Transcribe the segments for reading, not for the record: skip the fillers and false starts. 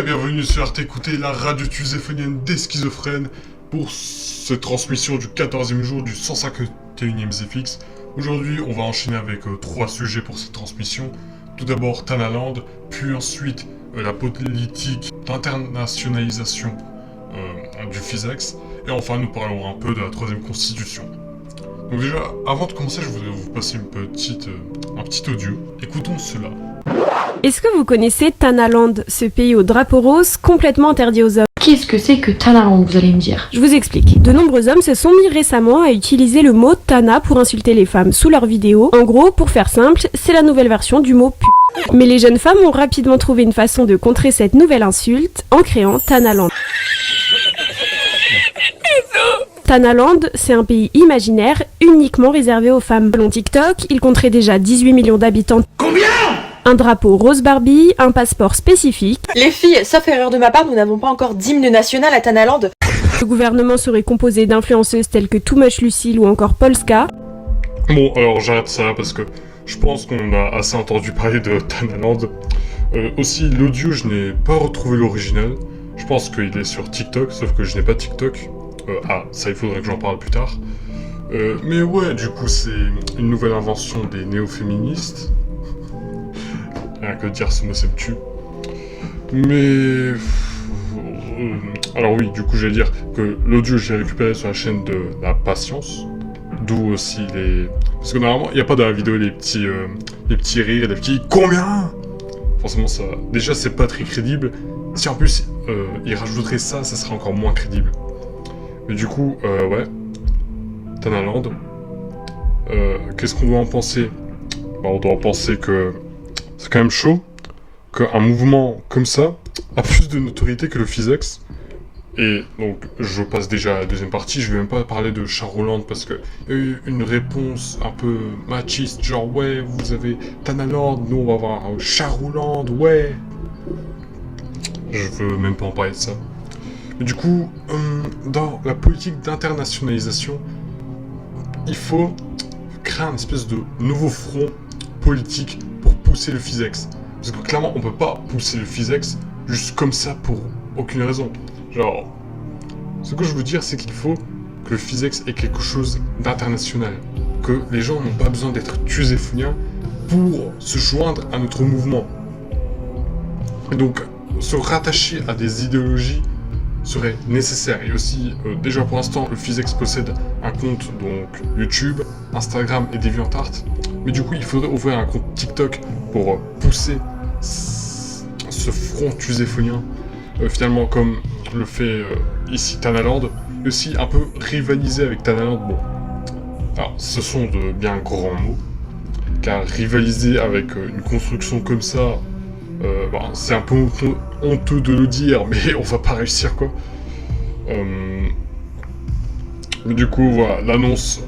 Bienvenue sur RT, écoutez la radio tuséphonienne des schizophrènes pour cette transmission du 14e jour du 151e ZFX. Aujourd'hui, on va enchaîner avec 3 sujets pour cette transmission. Tout d'abord Tanaland, puis ensuite la politique d'internationalisation du PhysX, et enfin nous parlerons un peu de la 3ème constitution. Donc déjà, avant de commencer, je voudrais vous passer un petit audio. Écoutons cela. Est-ce que vous connaissez Tanaland, ce pays au drapeau rose complètement interdit aux hommes? Qu'est-ce que c'est que Tanaland, vous allez me dire? Je vous explique. De nombreux hommes se sont mis récemment à utiliser le mot Tana pour insulter les femmes sous leurs vidéos. En gros, pour faire simple, c'est la nouvelle version du mot pute. Mais les jeunes femmes ont rapidement trouvé une façon de contrer cette nouvelle insulte en créant Tanaland. Tanaland, c'est un pays imaginaire uniquement réservé aux femmes. Selon TikTok, il compterait déjà 18 millions d'habitants. Combien? Un drapeau rose Barbie, un passeport spécifique. Les filles, sauf erreur de ma part, nous n'avons pas encore d'hymne national à Tanaland. Le gouvernement serait composé d'influenceuses telles que Too Much Lucille ou encore Polska. Bon, alors j'arrête ça parce que je pense qu'on a assez entendu parler de Tanaland. Aussi, l'audio, je n'ai pas retrouvé l'original. Je pense qu'il est sur TikTok, sauf que je n'ai pas TikTok. Ça, il faudrait que j'en parle plus tard. Mais ouais, du coup, c'est une nouvelle invention des néo-féministes. Rien que dire ce mot, ça me tue. Mais... alors oui, du coup, j'allais dire que l'audio, je l'ai récupéré sur la chaîne de La Patience. D'où aussi les... Parce que normalement, il n'y a pas dans la vidéo les petits rires, les petits « Combien ?» Forcément, ça... Déjà, c'est pas très crédible. Si en plus, il rajouterait ça, ça serait encore moins crédible. Mais du coup, ouais. Tanaland. Qu'est-ce qu'on doit en penser? On doit en penser que... C'est quand même chaud qu'un mouvement comme ça a plus de notoriété que le PhysX. Et donc, je passe déjà à la 2ème partie, je vais même pas parler de Charouland parce que y a eu une réponse un peu machiste, genre ouais, vous avez Tanaland, nous on va avoir Charouland, ouais. Je veux même pas en parler de ça. Mais du coup, dans la politique d'internationalisation, il faut créer un espèce de nouveau front politique pour pousser le PhysX. Parce que clairement, on peut pas pousser le PhysX juste comme ça pour aucune raison. Genre, ce que je veux dire, c'est qu'il faut que le PhysX ait quelque chose d'international. Que les gens n'ont pas besoin d'être tuséphoniens pour se joindre à notre mouvement. Et donc, se rattacher à des idéologies serait nécessaire. Et aussi, déjà pour l'instant, le PhysX possède un compte donc YouTube, Instagram et DeviantArt. Mais du coup, il faudrait ouvrir un compte TikTok pour pousser ce front tuséphonien, finalement comme le fait ici Tanaland, et aussi un peu rivaliser avec Tanaland. Bon, alors ce sont de bien grands mots, car rivaliser avec une construction comme ça, c'est un peu honteux de le dire, mais on va pas réussir quoi. Mais du coup, voilà, l'annonce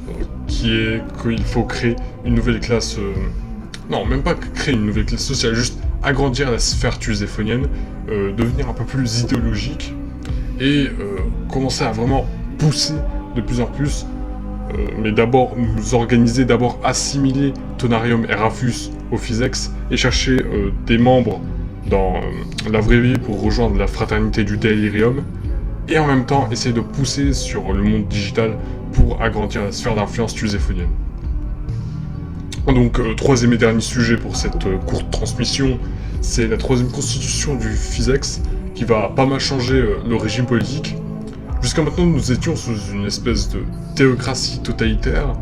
qui est qu'il faut créer une nouvelle classe... non, même pas créer une nouvelle classe sociale, juste agrandir la sphère tuséphonienne, devenir un peu plus idéologique, et commencer à vraiment pousser de plus en plus, mais d'abord nous organiser, d'abord assimiler Tonarium et Rafus au PhysX, et chercher des membres dans la vraie vie pour rejoindre la fraternité du Delirium, et en même temps essayer de pousser sur le monde digital pour agrandir la sphère d'influence tuséphonienne. Donc, 3ème et dernier sujet pour cette courte transmission, c'est la 3ème constitution du PhysX qui va pas mal changer le régime politique. Jusqu'à maintenant, nous étions sous une espèce de théocratie totalitaire.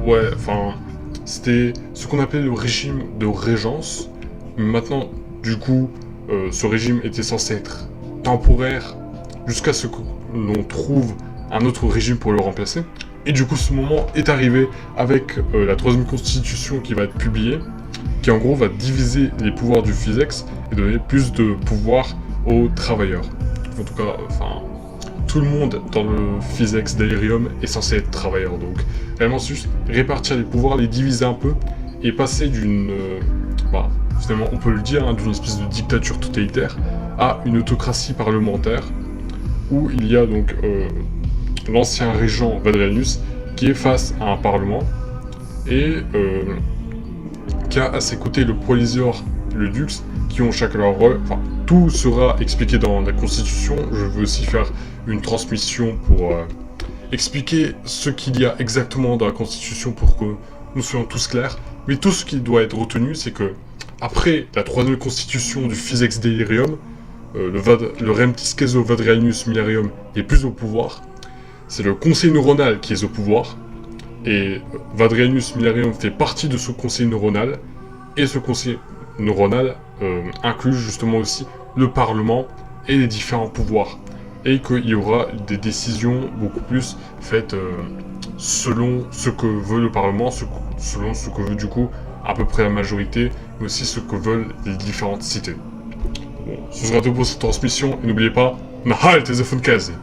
Ouais, enfin, c'était ce qu'on appelait le régime de régence. Mais maintenant, du coup, ce régime était censé être temporaire jusqu'à ce que l'on trouve un autre régime pour le remplacer. Et du coup, ce moment est arrivé avec la 3ème constitution qui va être publiée, qui en gros va diviser les pouvoirs du PhysX et donner plus de pouvoir aux travailleurs. En tout cas, enfin, tout le monde dans le PhysX Delirium est censé être travailleur, donc réellement c'est juste répartir les pouvoirs, les diviser un peu, et passer d'une... finalement, on peut le dire, hein, d'une espèce de dictature totalitaire à une autocratie parlementaire, où il y a donc l'ancien régent Vadrelius, qui est face à un parlement, et qui a à ses côtés le proviseur, le dux, qui ont chacun leur rôle. Enfin, tout sera expliqué dans la Constitution. Je veux aussi faire une transmission pour expliquer ce qu'il y a exactement dans la Constitution pour que nous soyons tous clairs. Mais tout ce qui doit être retenu, c'est que après la troisième Constitution du Physex Delirium, le Remtiskezo Vadrelius Milarium est plus au pouvoir. C'est le conseil neuronal qui est au pouvoir. Et Vadrelius Milarium fait partie de ce conseil neuronal. Et ce conseil neuronal inclut justement aussi le Parlement et les différents pouvoirs. Et qu'il y aura des décisions beaucoup plus faites selon ce que veut le Parlement, selon ce que veut du coup à peu près la majorité, mais aussi ce que veulent les différentes cités. Bon, ce sera tout pour cette transmission, et n'oubliez pas, Nahal Tezefunkazi.